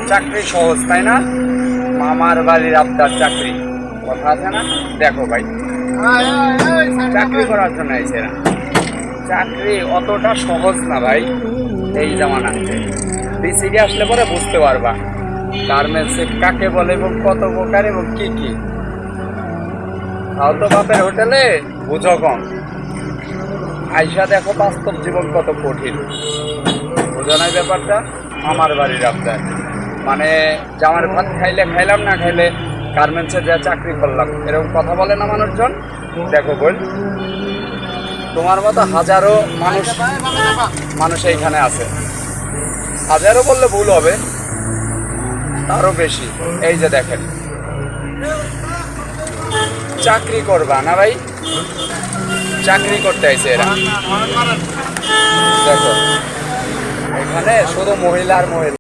চাকরি সহজ, তাই না? মামার বাড়ির আবদার চাকরি, কথা আছে না? দেখো ভাই, চাকরি করার জন্য আইছে না। চাকরি অতটা সহজ না ভাই এই জামানাতে। বিসিডি আসলে পরে বুঝতে পারবা গার্মেন্টসে কাকে বলে এবং কত প্রকার এবং কি কি। ফালতু বাপের হোটেলে বুঝো কম, আইসা দেখো বাস্তব জীবন কত কঠিন। বুঝো না ব্যাপারটা? আমার বাড়ির আবদার মানে জামার ভাত খাইলে খাইলাম, না খাইলে গার্মেন্টসে যা চাকরি করলাম, এরকম কথা বলে না মানুষজন। দেখো বল, তোমার মতো হাজারো মানুষ এইখানে আছে, হাজারো বললে ভুল হবে, তারও বেশি। এই যে দেখেন, চাকরি করবা না ভাই, চাকরি করতে আইছে এরা। দেখো এখানে শুধু মহিলা আর মহিলা।